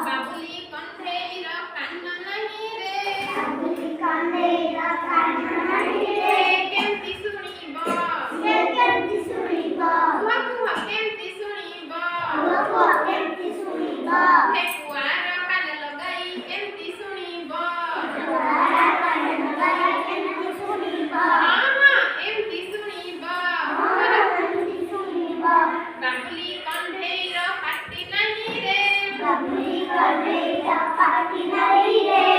बाबुली कंधेर कान नहीं रे बाबुली कंधेर कान नहीं रे केमती सुनिबो से केमती सुनिबो कुहा कुहा केमती सुनिबो कुहा कुहा केमती सुनिबो हे कुआर कान लगाई केमती सुनिबो कुआर कान लगाई केमती सुनिबो हां एमती सुनिबो केमती सुनिबो बाबुली कंधेर पाटी नहीं रे बाबुली कंधेर पाटी नहीं रे